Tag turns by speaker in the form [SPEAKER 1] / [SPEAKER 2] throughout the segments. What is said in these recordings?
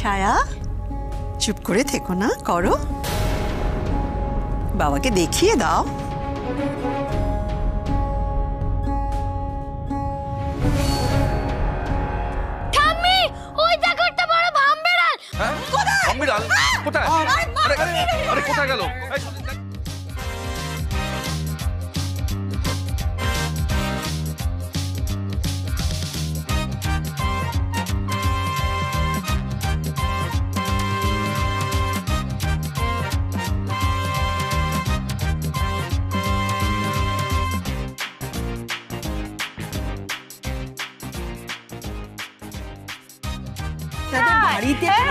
[SPEAKER 1] ছায়া চুপ করে থেকো না, করো, বাবাকে দেখিয়ে দাও।
[SPEAKER 2] ঠাম্মি, ওই দেখো একটা বড় ভামবিড়াল।
[SPEAKER 3] কোথায় ভামবিড়াল? কোথায়? আরে কোথায় গেল?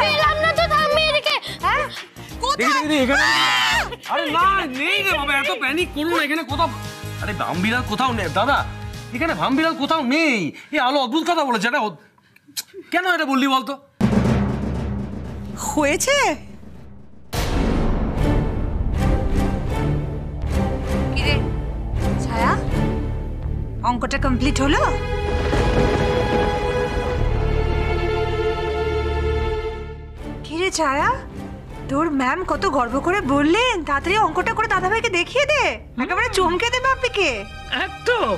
[SPEAKER 2] পেলাম না তো ঠাম্মি, এদিকে। হ্যাঁ
[SPEAKER 3] আরে না, নেই রে বাবা, এত প্যানিক করো না। এখানে কোথাও, আরে ভামবিড়াল কোথাও নেই দাদা, এখানে ভামবিড়াল কোথাও নেই। এই আলো অদ্ভুত কথা বলেছে। এটা কেন এটা বললি বলতো?
[SPEAKER 1] হয়েছে
[SPEAKER 4] কিরে ছায়া, অঙ্কটা কমপ্লিট হলো? কিরে ছায়া, তোর ম্যাম কত গর্ব করে বললেন তাড়াতাড়ি অঙ্কটা করে দাদাভাইকে দেখিয়ে দে, একেবারে চমকে দে বাপিকে।
[SPEAKER 3] একদম।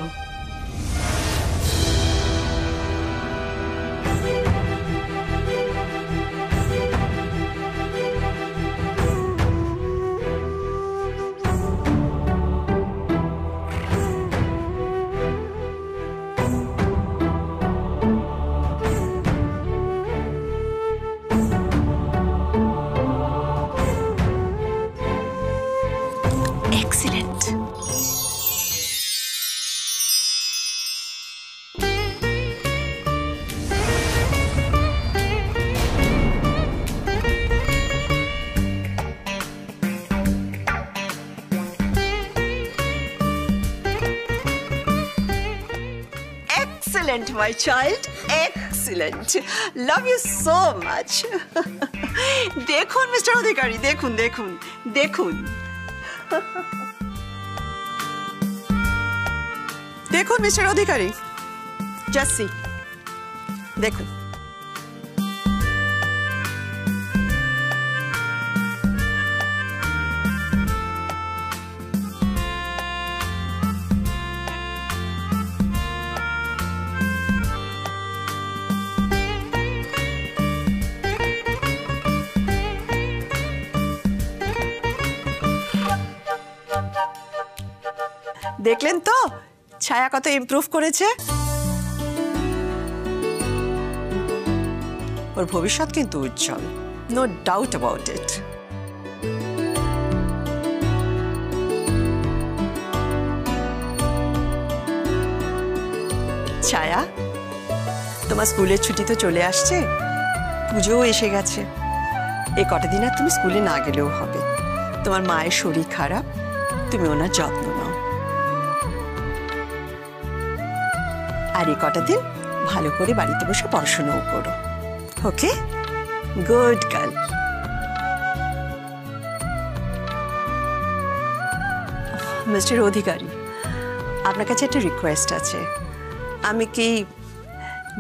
[SPEAKER 1] Excellent. Excellent, my child. Excellent. Love you so much. দেখুন মিস্টার অধিকারী, দেখুন দেখুন দেখুন দেখুন মিস্টার অধিকারী, জাস্ট সি, দেখুন। দেখলেন তো ছায়া কত ইমপ্রুভ করেছে? ওর ভবিষ্যৎ কিন্তু উজ্জ্বল, নো ডাউট অ্যাবাউট ইট। ছায়া, তোমার স্কুলের ছুটি তো চলে আসছে, পুজোও এসে গেছে। এই কটা দিন আর তুমি স্কুলে না গেলেও হবে। তোমার মায়ের শরীর খারাপ, তুমি ওনার যত্ন নাও। আর এই কটা দিন ভালো করে বাড়িতে বসে পড়াশোনাও করো, okay? Good girl. Mister Adhikari, আপনার কাছে একটা রিকোয়েস্ট আছে। আমি কি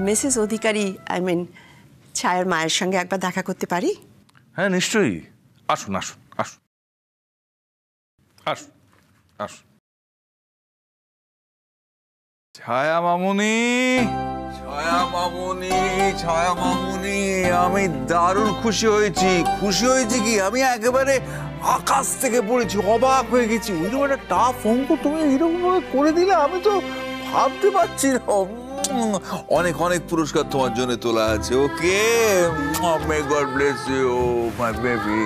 [SPEAKER 1] মিসেস অধিকারী, আই মিন ছায়ার মায়ের সঙ্গে একবার দেখা করতে পারি?
[SPEAKER 3] হ্যাঁ নিশ্চয়ই, আসুন আসুন আসুন আসুন আসুন। ছায়া মামুনি, ছায়া মামুনি, ছায়া মামুনি, আমি দারুণ খুশি হয়েছি। খুশি হয়েছি কি, আমি একেবারে আকাশ থেকে পড়েছি, অবাক হয়ে গেছি। ওইরকম একটা টাফ অঙ্ক তুমি এরকম ভাবে করে দিলে, আমি তো ভাবতে পারছি না। অনেক অনেক পুরস্কার তোমার জন্য তোলা আছে। Okay, may God bless you my baby.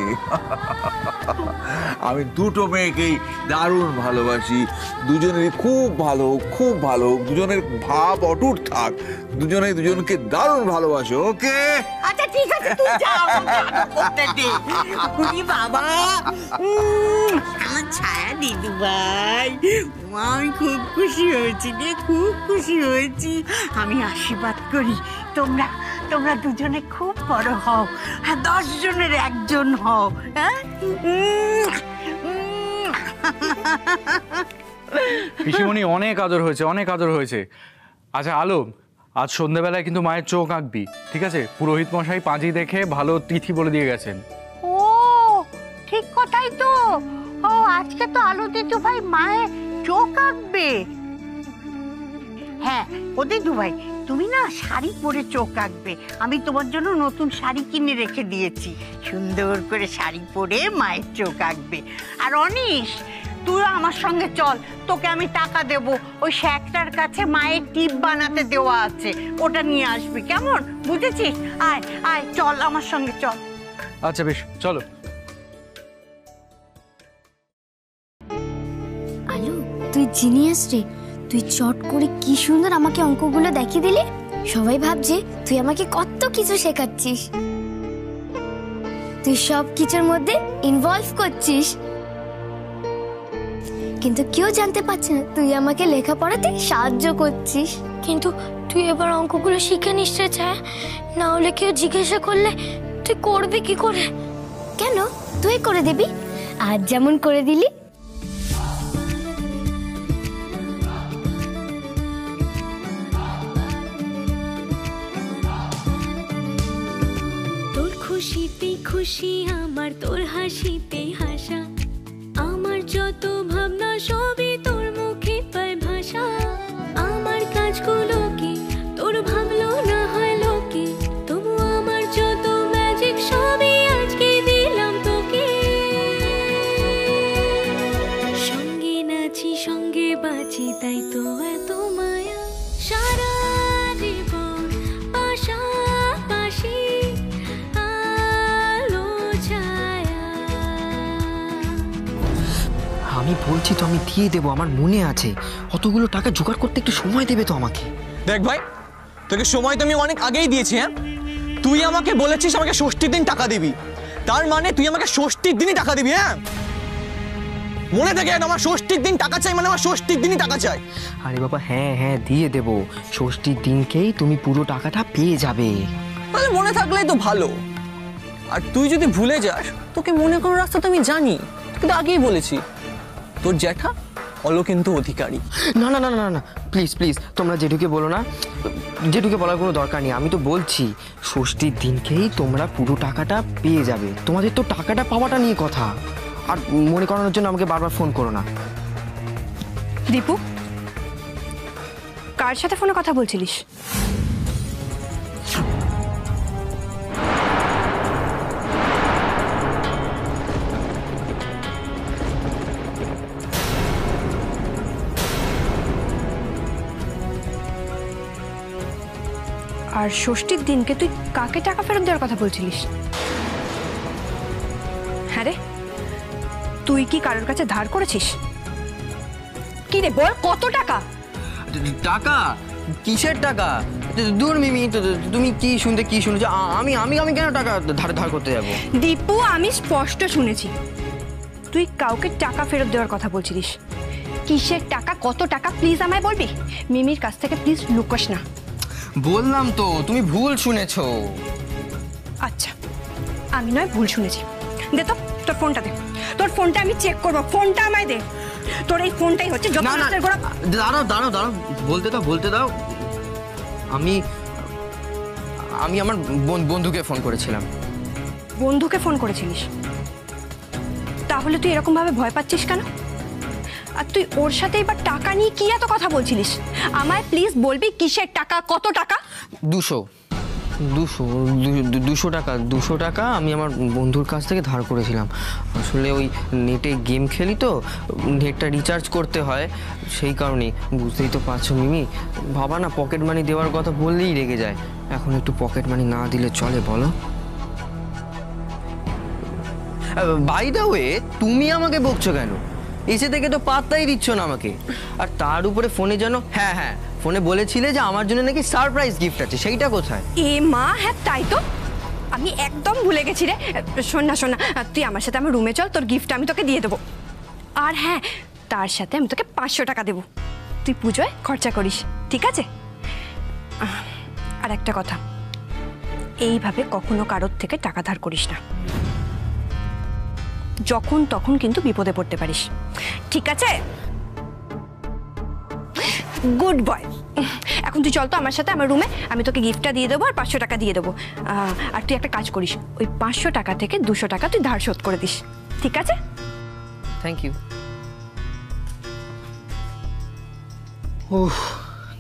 [SPEAKER 3] আমি দুটো মেয়েকেই দারুণ ভালোবাসি, দুজনেরই খুব ভালো, খুব ভালো। দুজনের ভাব অটুট থাক, দুজনে দুজনকে দারুণ ভালোবাসো। ওকে
[SPEAKER 1] আচ্ছা ঠিক আছে, তুই যা, আমাকে আদর করতে দে। উনি বাবা, আমার ছায়া দিদু ভাই, আমি খুব খুশি হয়েছি রে, খুব খুশি হয়েছি। আমি আশীর্বাদ করি তোমরা তোমরা দুজনে খুব বড় হও, হ্যাঁ 10 জনের একজন হও। হ্যাঁ
[SPEAKER 5] পিসিমণি, অনেক আদর হয়েছে, অনেক আদর হয়েছে। আচ্ছা আলো, আজ সন্ধ্যেবেলায় কিন্তু মায়ের চোখ আঁকবি, ঠিক আছে? পুরোহিত মশাই পাঁজি দেখে ভালো তিথি বলে দিয়ে গেছেন।
[SPEAKER 1] ও ঠিক কথাই তো। ও আজকে তো আলো দিদু ভাই মায়ের চোখ আঁকবে। হ্যাঁ ও দিদু ভাই, তুমি না শাড়ি পরে চোখ আঁকবে। আমি তোমার জন্য নতুন শাড়ি কিনে রেখে দিয়েছি, সুন্দর করে শাড়ি পরে মায়ের চোখ আঁকবে। আর অনিশ, তুই আমার সঙ্গে চল, তোকে আমি টাকা দেব। ওই শ্যাকটার কাছে মায়ের টিপ বানাতে দেওয়া আছে, ওটা নিয়ে আসবি, কেমন? বুঝেছিস? আয় আয় চল আমার সঙ্গে চল।
[SPEAKER 5] আচ্ছা বেশ, চলো।
[SPEAKER 2] আলু, তুই জিনিয়াস রে। তুই চট করে কি সুন্দর আমাকে অঙ্কগুলো দেখিয়ে দিলি। সবাই ভাবছে তুই আমাকে কত কিছু শেখাচ্ছিস। তুই সব কিছুর মধ্যে ইনভলভ করছিস, কিন্তু কেউ জানতে পারছে না তুই আমাকে লেখাপড়াতে সাহায্য করছিস। কিন্তু তুই এবার অঙ্কগুলো শিখে নিস রে ছায়া, না হলে কেউ জিজ্ঞাসা করলে তুই করবি কি করে? কেন, তুই করে দিবি আজ যেমন করে দিলি।
[SPEAKER 6] তোর খুশিতে খুশি আমার, তোর হাসিতে হাসা আমার, যত ভাবনা সবই তোর মুখে পায় ভাষা। আমার কাজগুলোকে তোর ভাবলো না হয় লোকে, তবু আমার যত ম্যাজিক সবই আজকে দিলাম তোকে। সঙ্গে নাচি সঙ্গে বাঁচি, তাই তো এত মায়া। সারা জীবন পাশাপাশি আলো ছায়া।
[SPEAKER 7] আমি বলছি তো আমি দিয়ে দেবো, আমার মনে আছে। অতগুলো টাকা জোগাড় করতে একটু সময় দেবে তো আমাকে।
[SPEAKER 8] দেখ ভাই, তোকে সময় তো আমি অনেক আগেই দিয়েছি। হ্যাঁ, তুই আমাকে বলেছিস আমাকে ষষ্ঠীর দিন টাকা দিবি, তার মানে তুই আমাকে ষষ্ঠীর দিনই টাকা দিবি। হ্যাঁ, মনে থাকে আমার ষষ্ঠীর দিন টাকা চাই, মানে আমার ষষ্ঠীর দিনই টাকা চাই।
[SPEAKER 7] আরে বাবা হ্যাঁ হ্যাঁ দিয়ে দেবো, ষষ্ঠীর দিনকেই তুমি পুরো টাকাটা পেয়ে যাবে।
[SPEAKER 8] তাহলে মনে থাকলেই তো ভালো। আর তুই যদি ভুলে যাস, তোকে মনে করার রাস্তা তো আমি জানি, কিন্তু আগেই বলেছি তোর জ্যাঠা অলো কিন্তু অধিকারী।
[SPEAKER 7] না না না না না প্লিজ প্লিজ, তোমরা জেঠুকে বলো না, জেঠুকে বলার কোনো দরকার নেই। আমি তো বলছি ষষ্ঠীর দিনকেই তোমরা পুরো টাকাটা পেয়ে যাবে। তোমাদের তো টাকাটা পাওয়াটা নিয়ে কথা। আর মনে করানোর জন্য আমাকে বারবার ফোন করো না।
[SPEAKER 4] দীপু, কার সাথে ফোনে কথা বলছিলিস? আর ষষ্ঠীর দিনকে তুই কাকে টাকা ফেরত দেওয়ার কথা বলছিলিস? হ্যাঁ রে, তুই কি কারোর কাছে ধার করেছিস? কি রে বল, কত টাকা?
[SPEAKER 7] টাকা? কিসের টাকা? দূর মিমি, তুমি কি শুনতে কি শুনেছো? আমি আমি আমি কেন টাকা ধার করতে যাবো?
[SPEAKER 4] দীপু, আমি স্পষ্ট শুনেছি তুই কাউকে টাকা ফেরত দেওয়ার কথা বলছিলিস। কিসের টাকা, কত টাকা, প্লিজ আমায় বলবি? মিমির কাছ থেকে প্লিজ লুকোস না।
[SPEAKER 7] বললাম তো তুমি ভুল শুনেছো।
[SPEAKER 4] আচ্ছা, আমি নয় ভুল শুনেছি। দে তো তোর ফোনটা, দে তোর ফোনটা, আমি চেক করবো। ফোনটা আমায় দে। তোর এই ফোনটাই হচ্ছে যত নষ্টের গোড়া।
[SPEAKER 7] দাঁড়াও দাঁড়াও দাঁড়াও, বলতে দাও। আমি আমি আমার বন্ধুকে ফোন করেছিলাম।
[SPEAKER 4] বন্ধুকে ফোন করেছিলিস? তাহলে তুই এরকম ভাবে ভয় পাচ্ছিস কেন? আর তুই ওর সাথে এবার টাকা নিয়ে কি এত কথা বলছিলিস? আমায় প্লিজ বলবি কিসের টাকা, কত টাকা? 200 টাকা আমি আমার বন্ধুর কাছ থেকে ধার করেছিলাম। আসলে ওই নেটে গেম খেলি তো, নেটটা রিচার্জ করতে হয়, সেই কারণেই। বুঝতেই তো পারছো মিমি, বাবা না পকেট মানি দেওয়ার কথা বললেই রেগে যায়। এখন একটু পকেট মানি না দিলে চলে বলো? বাই দ্য ওয়ে, তুমি আমাকে বকছো কেন? এসে থেকে তো পাত্তাই দিচ্ছ না আমাকে। আর তার উপরে ফোনে যেন হ্যাঁ ফোনে বলেছিলে যে আমার জন্য নাকি সারপ্রাইজ গিফট আছে, সেইটা কোথায়? এ মা, হ্যাঁ তাই তো, আমি একদম ভুলে গেছি রে। শোন না তুই আমার সাথে আমার রুমে চল, তোর গিফট আমি তোকে দিয়ে দেবো। আর হ্যাঁ, তার সাথে আমি তোকে 500 টাকা দেবো, তুই পুজোয় খরচা করিস, ঠিক আছে? আর একটা কথা, এইভাবে কখনো কারোর থেকে টাকা ধার করিস না। যখন তখন কিন্তু বিপদে পড়তে পারিস, ঠিক আছে?
[SPEAKER 9] Good boy. এখন তুই চল তো আমার সাথে আমার রুমে, আমি তোকে গিফটটা দিয়ে দেবো আর 500 টাকা দিয়ে দেবো। আর তুই একটা কাজ করিস, ওই 500 টাকা থেকে 200 টাকা তুই ধার শোধ করে দিস, ঠিক আছে?
[SPEAKER 7] Thank you. উফ,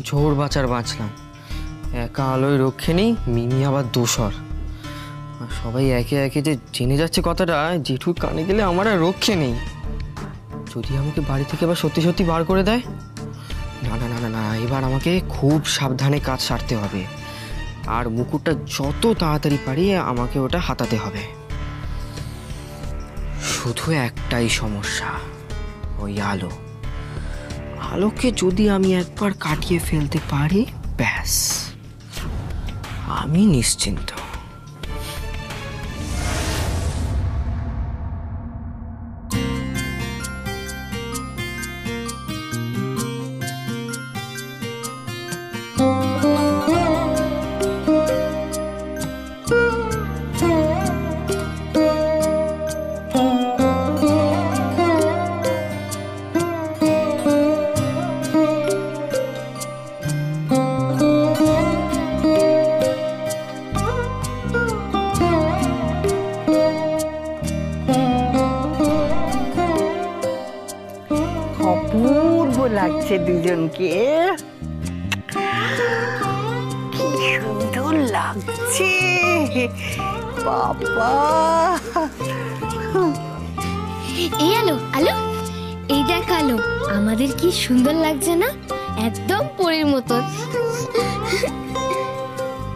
[SPEAKER 7] ঝোর বাঁচার বাঁচলাম। একা আলোয় রক্ষে নেই, মিমি আবার দোসর। আর সবাই একে একে যে জেনে যাচ্ছে কথাটা, জেঠুর কানে গেলে আমার আর রক্ষে নেই। যদি আমাকে বাড়ি থেকে আবার সত্যি সত্যি বার করে দেয়, না না না না না, এবার আমাকে খুব সাবধানে কাজ সারতে হবে। আর মুকুটটা যত তাড়াতাড়ি পারি আমাকে ওটা হাতাতে হবে। শুধু একটাই সমস্যা, ওই আলো। আলোকে যদি আমি একবার কাটিয়ে ফেলতে পারি, ব্যাস আমি নিশ্চিন্ত।
[SPEAKER 1] অপূর্ব লাগছে দুজনকে, কি সুন্দর লাগছে বাবা।
[SPEAKER 2] এই আলো, আলো, এই দেখ আলো, আমাদের কি সুন্দর লাগছে না? একদম পরীর মতন,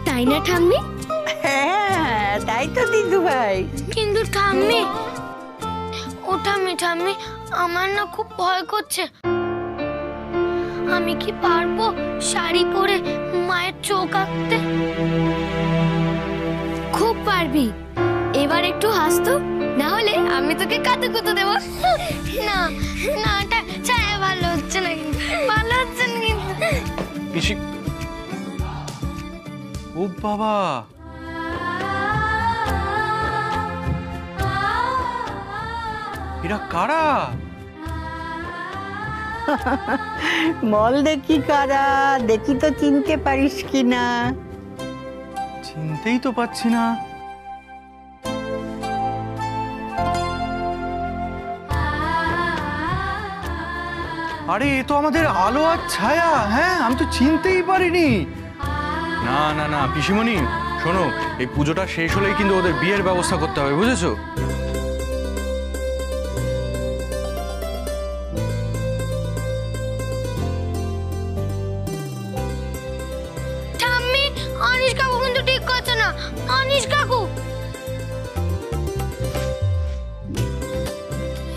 [SPEAKER 2] তাই না ঠাম্মি?
[SPEAKER 1] হ্যাঁ তাই তো দিদু ভাই।
[SPEAKER 2] কিন্তু ঠাম্মি, ও ঠাম্মি, ঠাম্মি, আমার না খুব ভয় করছে। আমি কি পারবো শাড়ি পরে মায়ের চোখ আঁকতে? খুব পারবি। এবার একটু হাসতো, না হলে আমি তোকে কাতুকুতু দেবো। না না, ছায়া ভালো হচ্ছে না, কিন্তু ভালো হচ্ছে না কিন্তু।
[SPEAKER 5] পিসি, ও বাবা, এরা কারা?
[SPEAKER 1] বল দেখি কারা, দেখি তো চিনতে পারিস কিনা।
[SPEAKER 5] চিনতেই তো পাচ্ছি না। আরে এ তো আমাদের আলো আর ছায়া। হ্যাঁ, আমি তো চিনতেই পারিনি। না না না পিসিমণি, শোনো, এই পুজোটা শেষ হলেই কিন্তু ওদের বিয়ের ব্যবস্থা করতে হবে, বুঝেছো?
[SPEAKER 2] ঠাম্মি, অনিশ কাকু কিন্তু ঠিক করছে না। অনিশ কাকু,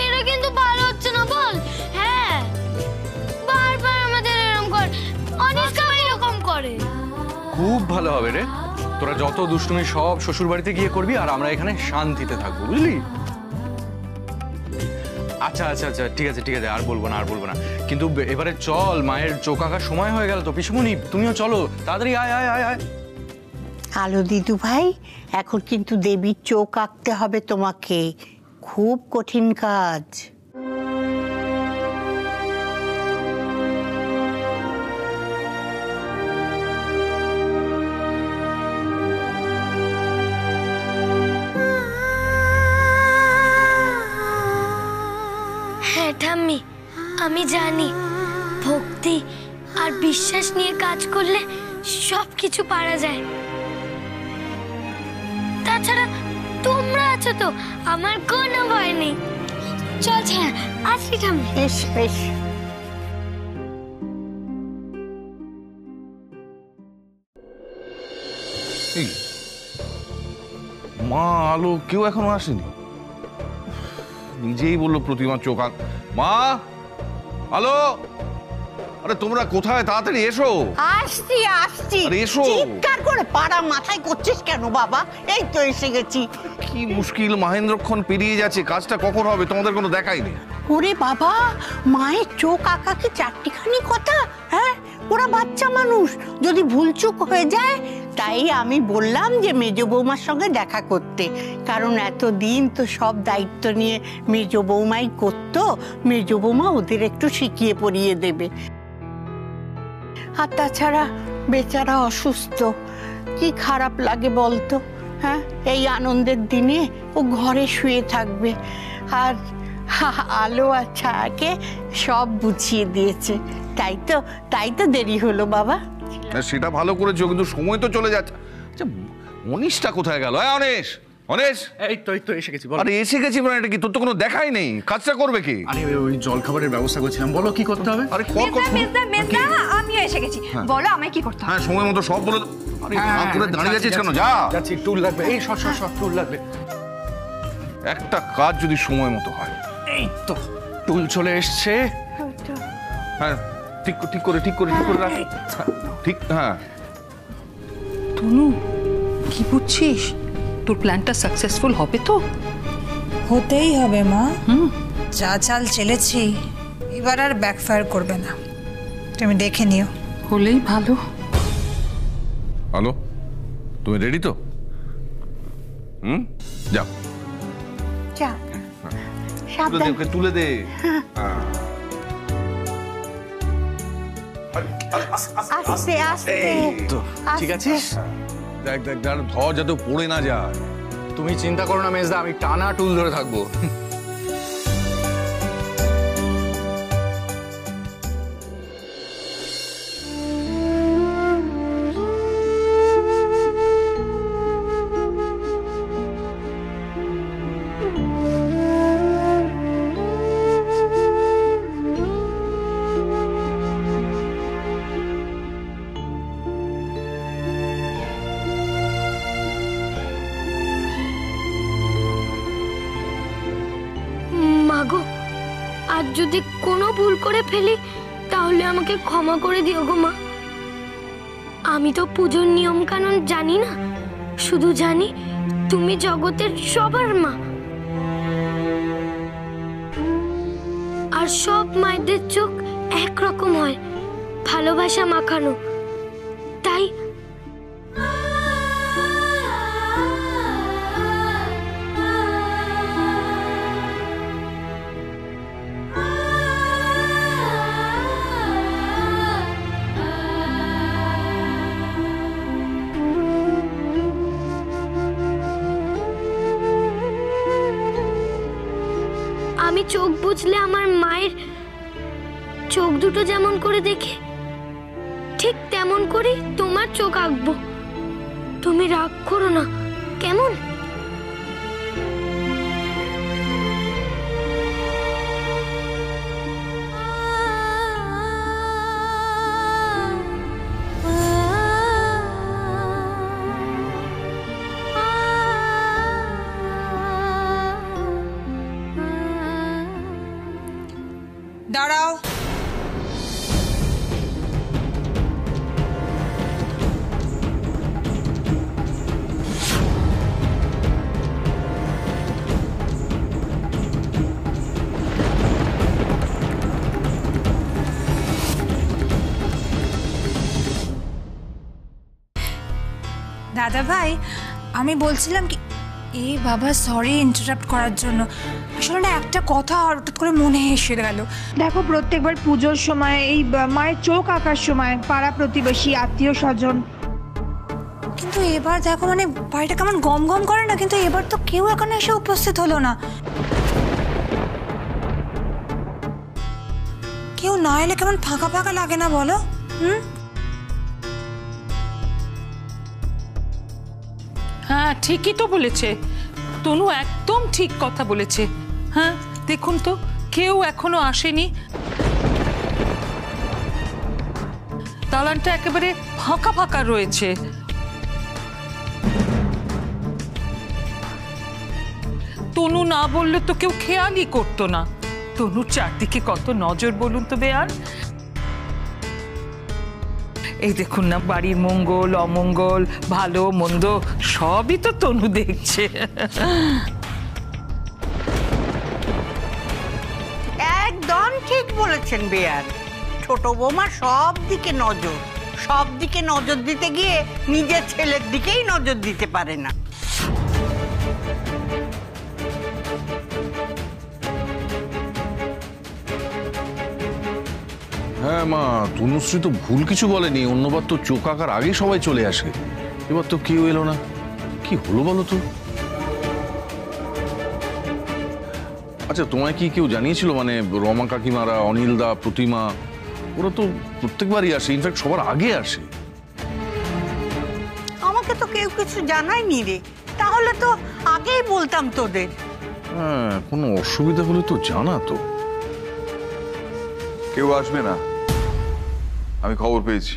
[SPEAKER 2] এটা কিন্তু ভালো হচ্ছে না, বল? হ্যাঁ, বারবার আমাদের এরকম করে। অনিশ কাকু এরকম করে।
[SPEAKER 5] খুব ভালো হবে রে, তোরা যত দুষ্টুমি সব শ্বশুর বাড়িতে গিয়ে করবি, আর আমরা এখানে শান্তিতে থাকবো, বুঝলি? আচ্ছা আচ্ছা আচ্ছা, ঠিক আছে ঠিক আছে, আর বলবো না, আর বলবো না। কিন্তু এবারে চল, মায়ের চোখ আঁকার সময় হয়ে গেল তো। পিসিমণি, তুমিও চলো, তাড়াতাড়ি আয় আয় আয় আয়।
[SPEAKER 1] আলো দিদু ভাই, এখন কিন্তু দেবীর চোখ আঁকতে হবে তোমাকে, খুব কঠিন কাজ।
[SPEAKER 2] হ্যাঁ ঠাম্মি, আমি জানি ভক্তি আর বিশ্বাস নিয়ে কাজ করলে সবকিছু পারা যায়। তাছাড়া তোমরা আছো তো, আমার কোনো ভয় নেই। চল ছায়া, আসি ঠাম্মি।
[SPEAKER 1] বেশ বেশ।
[SPEAKER 3] মা, আলো কেউ এখনো আসেনি। নিজেই বললো প্রতিমা চোখ আঁক। মা, আলো, আরে তোমরা কোথায়? তাড়াতাড়ি এসো।
[SPEAKER 1] আসছি আসছি।
[SPEAKER 3] আরে এসো।
[SPEAKER 1] চিৎকার করে পাড়া মাথায় করছিস কেন বাবা? এই তো এসে গেছি।
[SPEAKER 3] কি মুশকিল, মহেন্দ্রক্ষণ পেরিয়ে যাচ্ছে, কাজটা কখন হবে তোমাদের কোনো দেখাই নেই।
[SPEAKER 1] ওরে বাবা, মায়ের চোখ আঁকা কি চারটিখানি কথা? হ্যাঁ, ওরা বাচ্চা মানুষ, যদি ভুলচুক হয়ে যায়। তাই আমি বললাম যে মেজ বৌমার সঙ্গে দেখা করতে, কারণ এতদিন তো সব দায়িত্ব নিয়ে মেজ বৌমাই করতো। মেজ বৌমা ওদের একটু শিখিয়ে পড়িয়ে দেবে। আর তাছাড়া বেচারা অসুস্থ, কি খারাপ লাগে বলতো? হ্যাঁ, এই আনন্দের দিনে ও ঘরে শুয়ে থাকবে। আর আলো আর ছায়াকে সব বুঝিয়ে দিয়েছে, তাই তো দেরি হলো বাবা।
[SPEAKER 3] সেটা ভালো করেছো, কিন্তু সময় তো চলে যাচ্ছে। আচ্ছা, অনিশটা কোথায় গেল? অনিশ, অনিশ,
[SPEAKER 5] এই তো এসে গেছি।
[SPEAKER 3] আরে এসে গেছি মানে এটা কি? তোর তো কোনো দেখাই নেই। কাজটা করবে কি?
[SPEAKER 5] আরে ওই জল খাবারের ব্যবস্থা করছিলাম। বলো কি করতে হবে?
[SPEAKER 3] আরে
[SPEAKER 9] মেজদা, আমিও এসে গেছি। বলো আমায় কি করতে হবে?
[SPEAKER 3] হ্যাঁ, সময় মতো সব বলে। আরে না করে দাঁড়িয়ে আছিস কেন? যা।
[SPEAKER 5] যাচ্ছি, টুল লাগবে। এই সর টুল লাগবে।
[SPEAKER 3] একটা কাজ যদি সময় মতো হয়।
[SPEAKER 5] এই তো টুল চলে এসছে।
[SPEAKER 3] হ্যাঁ, ঠিক করে রাখ। ঠিক, হ্যাঁ।
[SPEAKER 10] তনু, কি বুঝছিস? তোর প্ল্যানটা সাকসেসফুল হবে তো?
[SPEAKER 11] হতেই হবে মা। যা চাল চেলেছি এবার আর ব্যাকফায়ার করবে না, তুমি দেখে নিও।
[SPEAKER 10] হলেই ভালো।
[SPEAKER 3] হ্যালো, তুমি রেডি তো? যাও। তুলে দে।
[SPEAKER 1] আস্তে আস্তে।
[SPEAKER 5] ঠিক আছিস?
[SPEAKER 3] দেখ ধর যাতে পড়ে না যায়।
[SPEAKER 5] তুমি চিন্তা করো না মেজদা, আমি টানা টুল ধরে থাকবো।
[SPEAKER 2] মাগো, আর যদি কোনো ভুল করে ফেলি তাহলে আমাকে ক্ষমা করে দিও গো মা। আমি তো পুজোর নিয়ম কানুন জানি না, শুধু জানি তুমি জগতের সবার মা। আর সব মায়েদের চোখ একরকম হয়, ভালোবাসা মাখানো। তাই আমি চোখ বুঝলে আমার মায়ের চোখ দুটো যেমন করে দেখে, ঠিক তেমন করে তোমার চোখ আঁকবো। তুমি রাগ করো না, কেমন?
[SPEAKER 11] দাঁড়াও। দাদা ভাই, আমি বলছিলাম কি, বাবা সরি ইন্টারাপ্ট করার জন্য, আসলে না একটা কথা হঠাৎ করে মনে এসে গেল।
[SPEAKER 9] দেখো, প্রত্যেকবার পুজোর সময় এই মায়ের চোখ আঁকার সময় পাড়া প্রতিবেশী আত্মীয় স্বজন,
[SPEAKER 11] কিন্তু এবার দেখো মানে বাড়িটা কেমন গম গম করে না, কিন্তু এবার তো কেউ এখনো এসে উপস্থিত হলো না। কেউ না এলে কেমন ফাঁকা ফাঁকা লাগে না বলো?
[SPEAKER 10] হ্যাঁ, ঠিকই তো বলেছে তনু, একদম ঠিক কথা বলেছে। হ্যাঁ, দেখুন তো কেউ এখনো আসেনি, দালানটা একেবারে ফাঁকা ফাঁকা রয়েছে। তনু না বললে তো কেউ খেয়ালই করতো না। তনুর চারদিকে কত নজর বলুন তো বেয়ান। এই দেখুন না, বাড়ির মঙ্গল অমঙ্গল ভালো মন্দ সবই তো তনু দেখছে।
[SPEAKER 1] একদম ঠিক বলেছেন বেয়ার। ছোট বৌমা সব দিকে নজর দিতে গিয়ে নিজের ছেলের দিকেই নজর দিতে পারে না।
[SPEAKER 3] হ্যাঁ মা, তনুশ্রী তো ভুল কিছু বলেনি। অন্যবার তো চোখ আঁকার আগেই সবাই চলে আসে, এবার তো কেউ এলো না। কি হলো বলো তো? আচ্ছা, তোমায় কি কেউ জানিয়েছিল? মানে রমা কাকিমারা, অনিল দা, প্রতিমা, ওরা তো প্রত্যেকবারই আসে, ইনফ্যাক্ট সবার আগে আসে।
[SPEAKER 1] আমাকে তো কেউ কিছু জানায়নি রে, তাহলে তো আগেই বলতাম তোদের।
[SPEAKER 3] হ্যাঁ, কোনো অসুবিধা হলে তো জানা তো।
[SPEAKER 12] কেউ আসবে না, আমি খবর পেয়েছি।